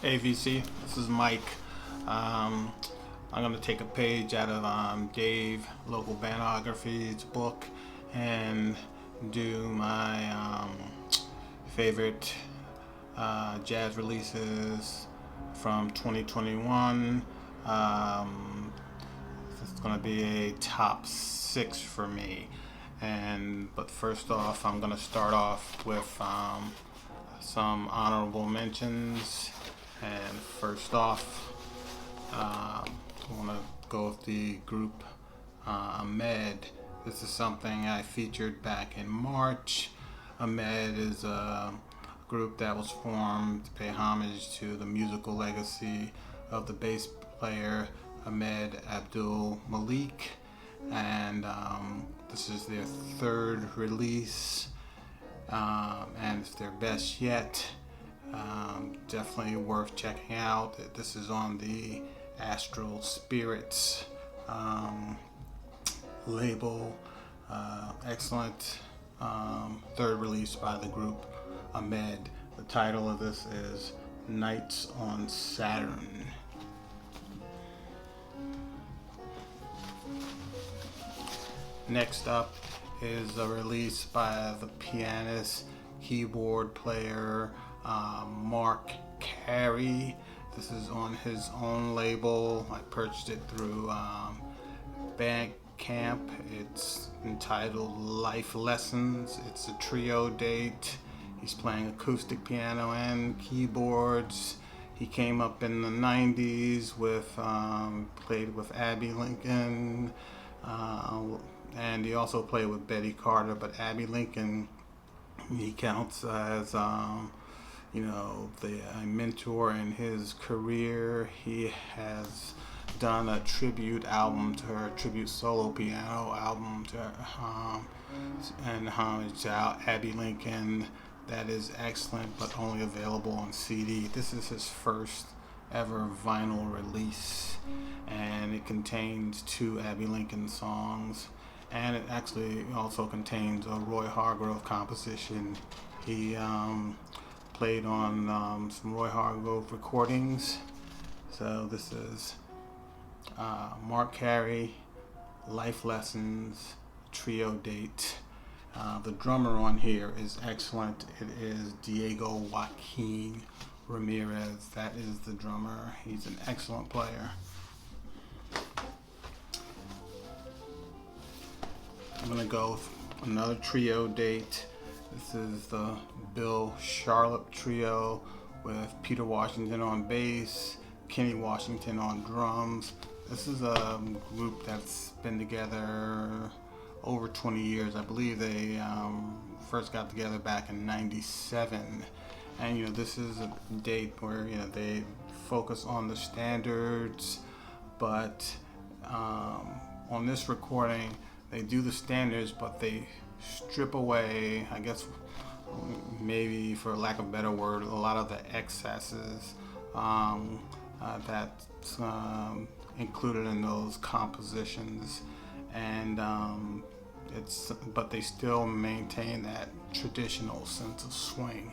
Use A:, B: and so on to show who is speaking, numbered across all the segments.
A: AVC. This is Mike. I'm going to take a page out of Dave Local Bandography's book and do my favorite jazz releases from 2021. It's going to be a top 6 for me. But first off, I'm going to start off with some honorable mentions. And first off, I want to go with the group Ahmed. This is something I featured back in March. Ahmed is a group that was formed to pay homage to the musical legacy of the bass player Ahmed Abdul Malik. And this is their third release, and it's their best yet. Definitely worth checking out. This is on the Astral Spirits label. Excellent third release by the group Ahmed. The title of this is Nights on Saturn. Next up is a release by the pianist, keyboard player, Mark Carey. This is on his own label. I purchased it through Bandcamp. It's entitled Life Lessons. It's a trio date. He's playing acoustic piano and keyboards. He came up in the 90s with, played with Abbey Lincoln, and he also played with Betty Carter, but Abbey Lincoln, he counts as, the mentor in his career. He has done a tribute album to her, tribute solo piano album to her, and homage to Abbey Lincoln. That is excellent, but only available on CD. This is his first ever vinyl release, and it contains 2 Abbey Lincoln songs, and it actually also contains a Roy Hargrove composition. He played on some Roy Hargrove recordings. So this is Mark Carey, Life Lessons, trio date. The drummer on here is excellent. It is Diego Joaquin Ramirez. That is the drummer. He's an excellent player. I'm going to go with another trio date. This is the Bill Charlotte trio with Peter Washington on bass, Kenny Washington on drums. This is a group that's been together over 20 years. I believe they first got together back in '97. And this is a date where they focus on the standards, but on this recording they do the standards, but they strip away, I guess, maybe for lack of a better word, a lot of the excesses that's included in those compositions, and but they still maintain that traditional sense of swing.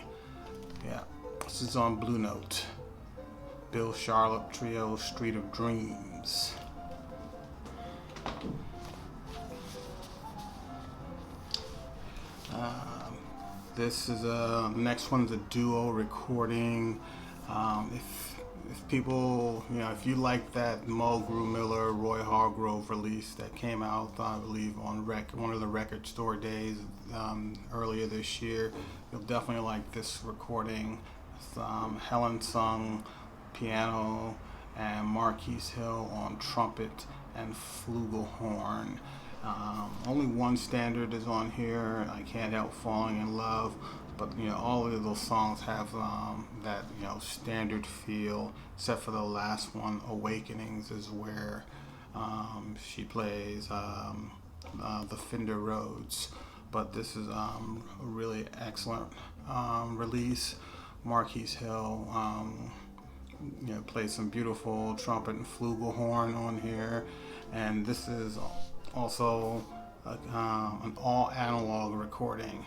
A: Yeah, this is on Blue Note. Bill Charlotte Trio, Street of Dreams. This is next one's a duo recording. If people, if you like that Mulgrew Miller, Roy Hargrove release that came out, I believe, on one of the record store days earlier this year, you'll definitely like this recording. It's, Helen Sung piano and Marquise Hill on trumpet and flugelhorn. Only one standard is on here. I Can't Help Falling in Love, but all of those songs have that standard feel, except for the last one, Awakenings, is where she plays the Fender Rhodes. But this is a really excellent release. Marquise Hill plays some beautiful trumpet and flugelhorn on here, and this is also an all analog recording.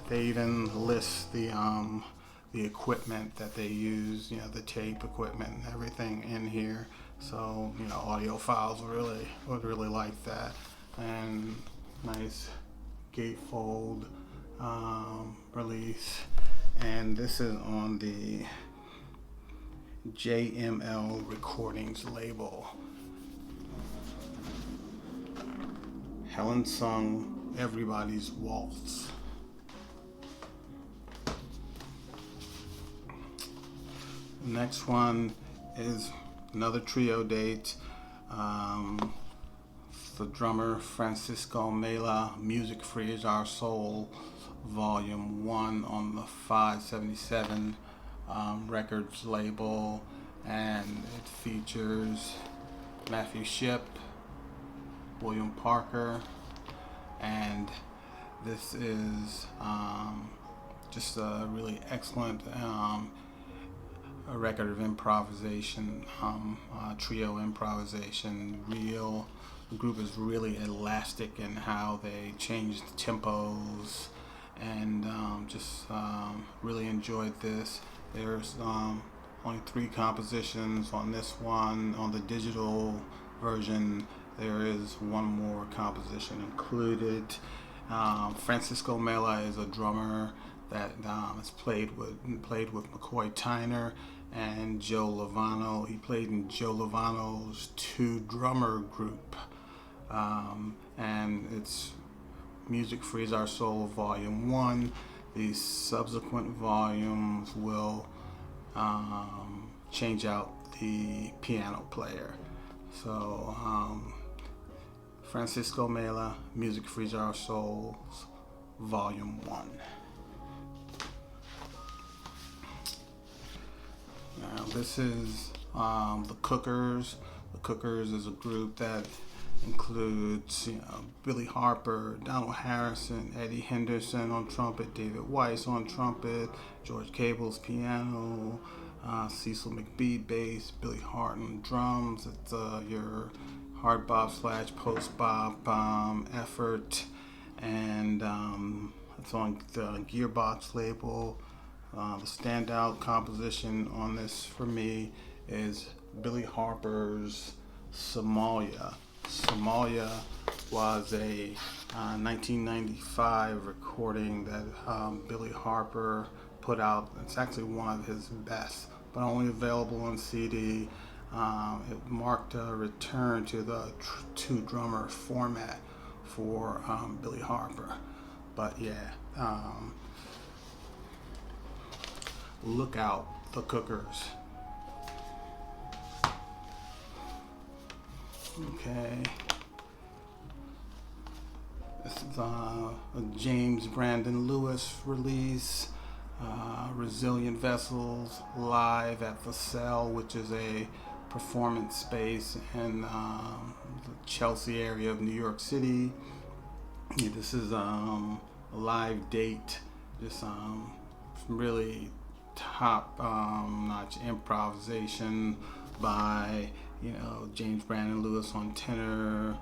A: They even list the the equipment that they use, the tape equipment and everything in here. So, audiophiles would really like that. And nice gatefold release. And this is on the JML Recordings label. Helen sung Everybody's Waltz. The next one is another trio date. The drummer Francisco Mela, Music Frees Our Soul, Volume 1 on the 577 Records label, and it features Matthew Shipp, William Parker, and this is just a really excellent a record of improvisation, trio improvisation. The group is really elastic in how they change the tempos, and just really enjoyed this. There's only 3 compositions on this one. On the digital version, there is one more composition included. Francisco Mela is a drummer that has played with McCoy Tyner and Joe Lovano. He played in Joe Lovano's 2-drummer group, and it's Music Frees Our Soul Volume 1. The subsequent volumes will change out the piano player. So Francisco Mela, Music Frees Our Souls, Volume 1. Now this is the Cookers. The Cookers is a group that includes Billy Harper, Donald Harrison, Eddie Henderson on trumpet, David Weiss on trumpet, George Cable's piano, Cecil McBee bass, Billy Hart on drums. It's your hard bop / post bop effort, and it's on the Gearbox label. The standout composition on this for me is Billy Harper's Somalia. Somalia was a 1995 recording that Billy Harper put out. It's actually one of his best, but only available on CD. It marked a return to the 2-drummer format for Billy Harper. But yeah, look out, the Cookers. Okay. This is a James Brandon Lewis release. Resilient Vessels, live at the Cell, which is a performance space in the Chelsea area of New York City. Yeah, this is a live date. Just really top-notch improvisation by James Brandon Lewis on tenor,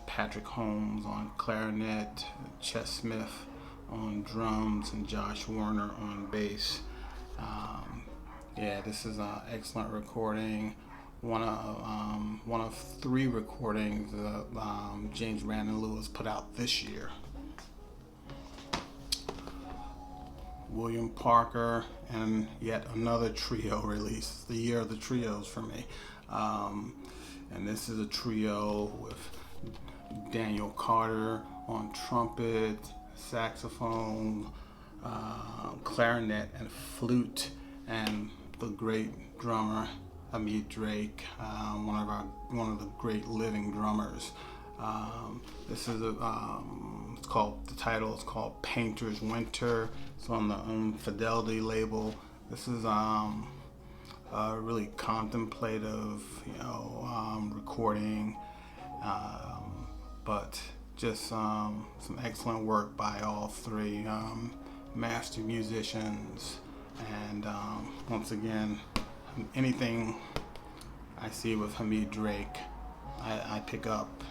A: Patrick Holmes on clarinet, Ches Smith on drums, and Josh Warner on bass. Yeah, this is an excellent recording. One of 3 recordings that James Brandon Lewis put out this year. William Parker, and yet another trio release. The year of the trios for me. And this is a trio with Daniel Carter on trumpet, saxophone, clarinet, and flute, and the great drummer Hamid Drake, one of the great living drummers. This is the title is called Painter's Winter. It's on the Fidelity label. This is a really contemplative, recording, but just some excellent work by all 3 master musicians. And once again, anything I see with Hamid Drake, I pick up.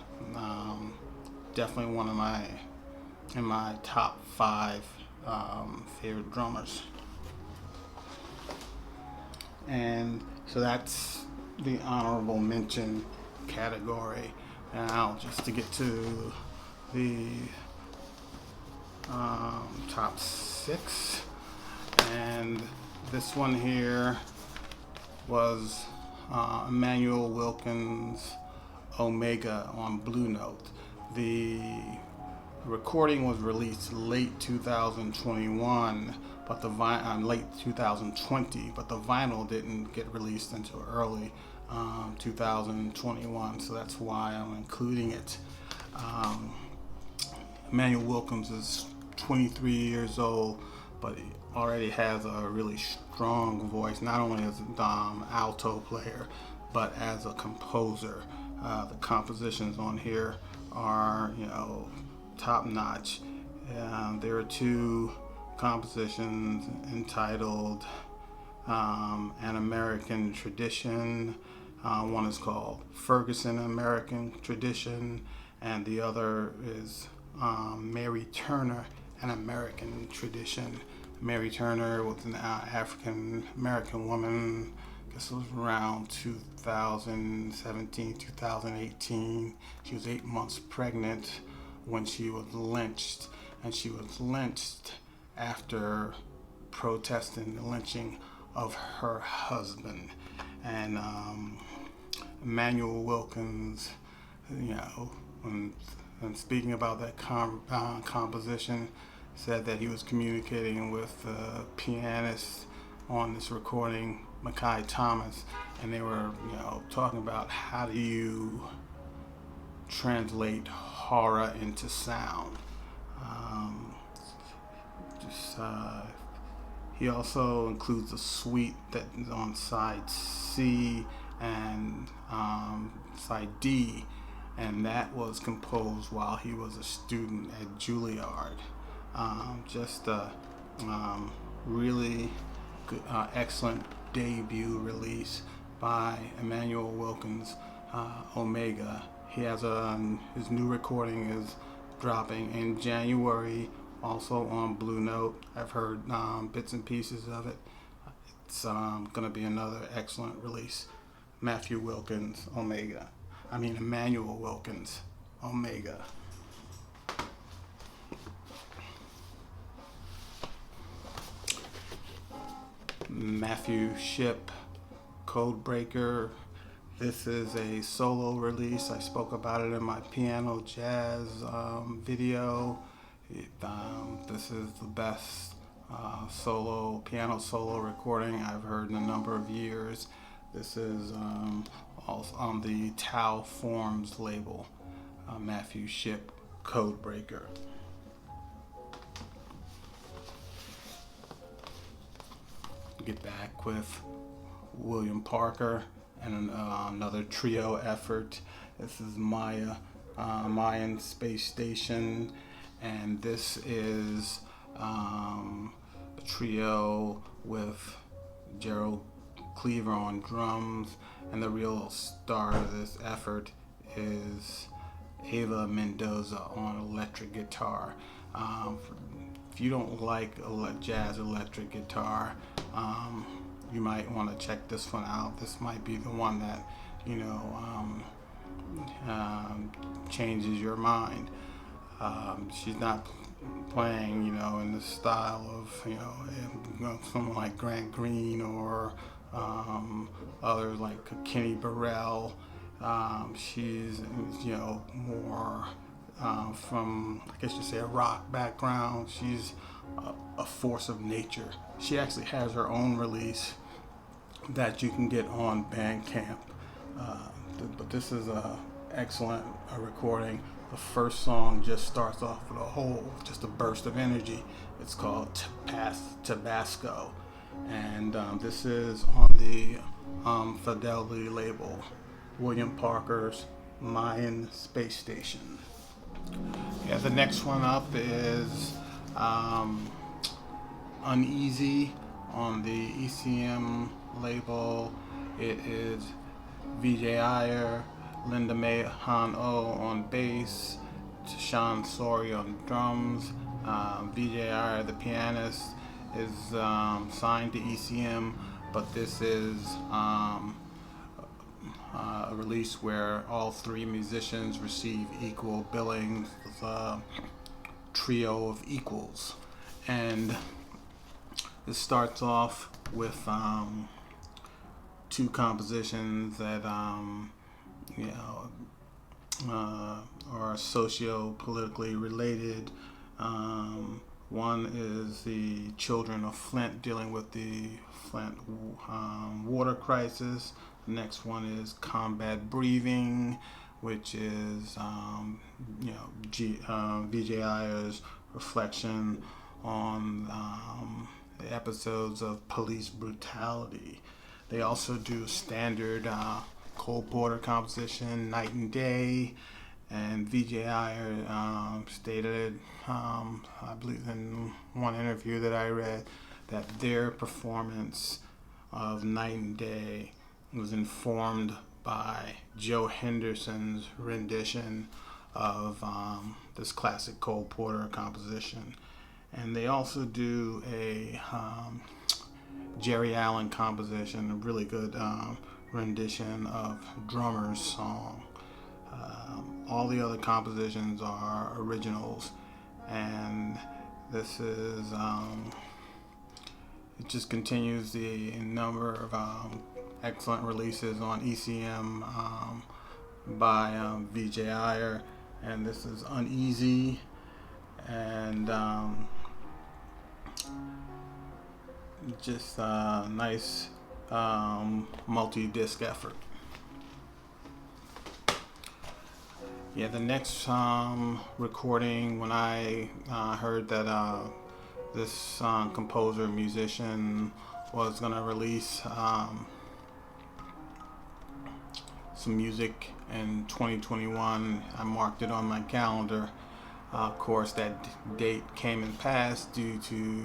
A: Definitely one of in my top 5 favorite drummers. And so that's the honorable mention category. Now, just to get to the top 6, and this one here was Emmanuel Wilkins' Omega on Blue Note. The recording was released late 2021, but the late 2020, but the vinyl didn't get released until early 2021, so that's why I'm including it. Emmanuel Wilkins is 23 years old, but he already has a really strong voice, not only as an alto player, but as a composer. The compositions on here are, top notch. There are 2 compositions entitled An American Tradition. One is called Ferguson, American Tradition, and the other is Mary Turner, An American Tradition. Mary Turner was an African American woman. I guess it was around 2017, 2018. She was 8 months pregnant when she was lynched, and she was lynched after protesting the lynching of her husband. And Emmanuel Wilkins, when speaking about that composition, said that he was communicating with the pianist on this recording, Mackay Thomas, and they were, talking about how do you translate horror into sound. He also includes a suite that is on side C and side D, and that was composed while he was a student at Juilliard. Just a really good, excellent debut release by Emmanuel Wilkins, Omega. He has his new recording is dropping in January, also on Blue Note. I've heard bits and pieces of it. It's going to be another excellent release. Emmanuel Wilkins, Omega. Matthew Shipp, Codebreaker. This is a solo release. I spoke about it in my piano jazz video. This is the best piano solo recording I've heard in a number of years. This is also on the Tau Forms label. Matthew Shipp, Codebreaker. Get back with William Parker and another trio effort. This is Mayan Space Station, and this is a trio with Gerald Cleaver on drums, and the real star of this effort is Ava Mendoza on electric guitar. If you don't like jazz electric guitar, you might want to check this one out. This might be the one that changes your mind. She's not playing in the style of someone like Grant Green or others like Kenny Burrell. She's more from, I guess you say, a rock background. She's a force of nature. She actually has her own release that you can get on Bandcamp. But this is a excellent recording. The first song just starts off with just a burst of energy. It's called Tabasco, and this is on the Fidelity label, William Parker's Mayan Space Station. Yeah, the next one up is Uneasy on the ECM label. It is Vijay Iyer, Linda May Han-O on bass, Sean Sori on drums. Vijay Iyer, the pianist, is signed to ECM, but this is a release where all three musicians receive equal billings, a trio of equals. And it starts off with two compositions that are socio-politically related. One is the Children of Flint, dealing with the Flint water crisis. The next one is Combat Breathing, which is VJI's reflection on the episodes of police brutality. They also do standard Cole Porter composition, Night and Day, and VJI stated, I believe in one interview that I read, that their performance of Night and Day was informed by Joe Henderson's rendition of this classic Cole Porter composition. And they also do a Jerry Allen composition, a really good rendition of Drummer's Song. All the other compositions are originals, and this is it just continues the number of excellent releases on ECM by VJI, and this is Uneasy, and just a nice multi-disc effort. Yeah, the next recording, when I heard that this composer, musician was going to release some music in 2021, I marked it on my calendar. Of course, that date came and passed due to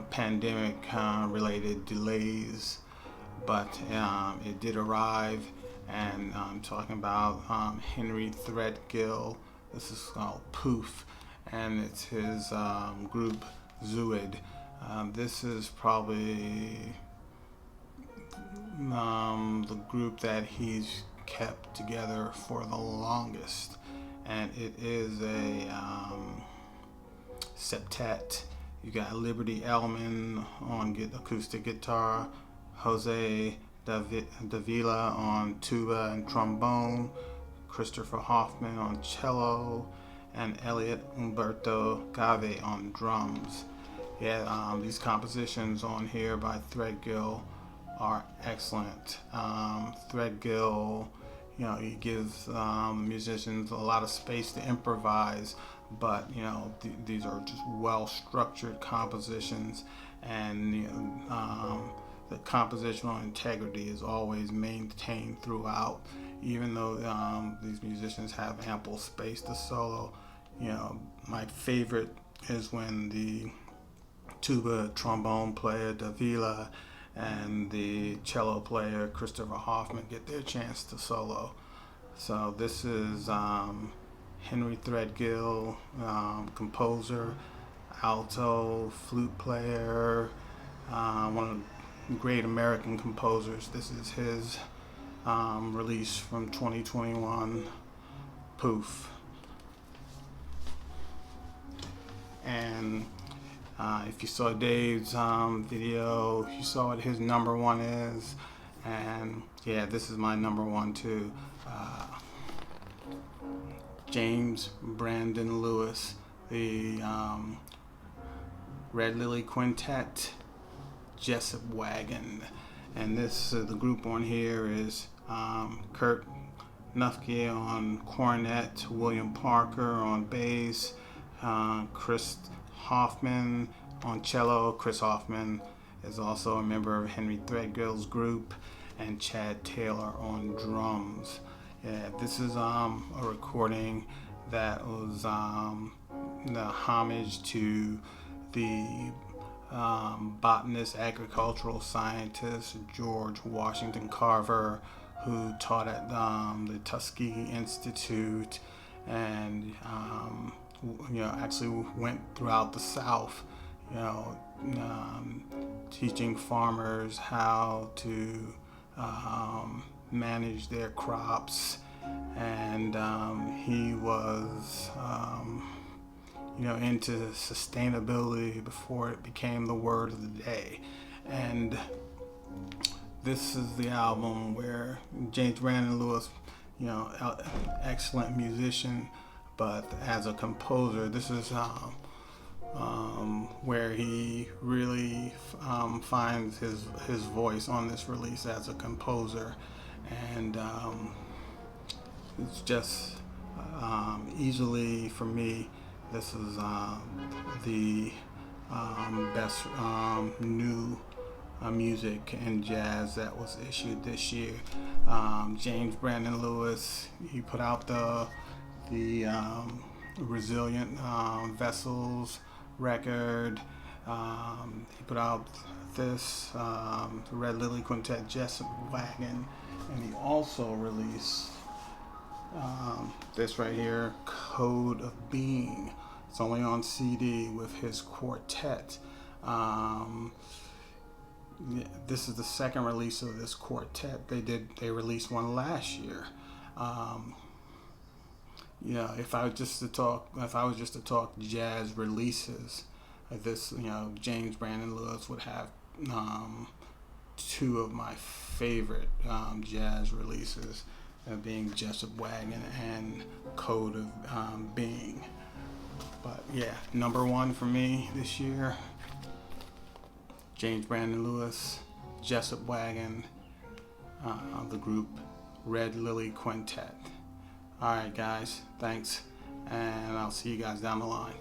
A: pandemic related delays, but it did arrive. And I'm talking about Henry Threadgill. This is called Poof, and it's his group Zuid. This is probably the group that he's kept together for the longest, and it is a septet. You got Liberty Ellman on acoustic guitar, Jose Davila on tuba and trombone, Christopher Hoffman on cello, and Elliot Umberto Gave on drums. Yeah, these compositions on here by Threadgill are excellent. Threadgill, he gives musicians a lot of space to improvise, but these are just well-structured compositions, and the compositional integrity is always maintained throughout, even though these musicians have ample space to solo. My favorite is when the tuba trombone player Davila and the cello player Christopher Hoffman get their chance to solo. So this is Henry Threadgill, composer, alto, flute player, one of the great American composers. This is his release from 2021, Poof. And if you saw Dave's video, you saw what his number one is, and yeah, this is my number one too. James Brandon Lewis, the Red Lily Quintet, Jessup Wagon, and this the group on here is Kurt Nufke on cornet, William Parker on bass, Chris Hoffman on cello. Chris Hoffman is also a member of Henry Threadgill's group, and Chad Taylor on drums. Yeah, this is a recording that was the homage to the botanist, agricultural scientist George Washington Carver, who taught at the Tuskegee Institute, and actually went throughout the South, teaching farmers how to manage their crops, and he was into sustainability before it became the word of the day. And this is the album where James Brandon Lewis, excellent musician, but as a composer, this is where he really finds his voice on this release as a composer. And it's just easily, for me, this is the best new music and jazz that was issued this year. James Brandon Lewis, he put out the Resilient Vessels record. He put out this Red Lily Quintet Jessup Wagon, and he also released this right here, Code of Being. It's only on CD with his quartet. This is the second release of this quartet. They released one last year. If I was just to talk jazz releases, this James Brandon Lewis would have two of my favorite jazz releases, being Jessup Wagon and Code of Being. But yeah, number one for me this year, James Brandon Lewis, Jessup Wagon, the group Red Lily Quintet. Alright guys, thanks, and I'll see you guys down the line.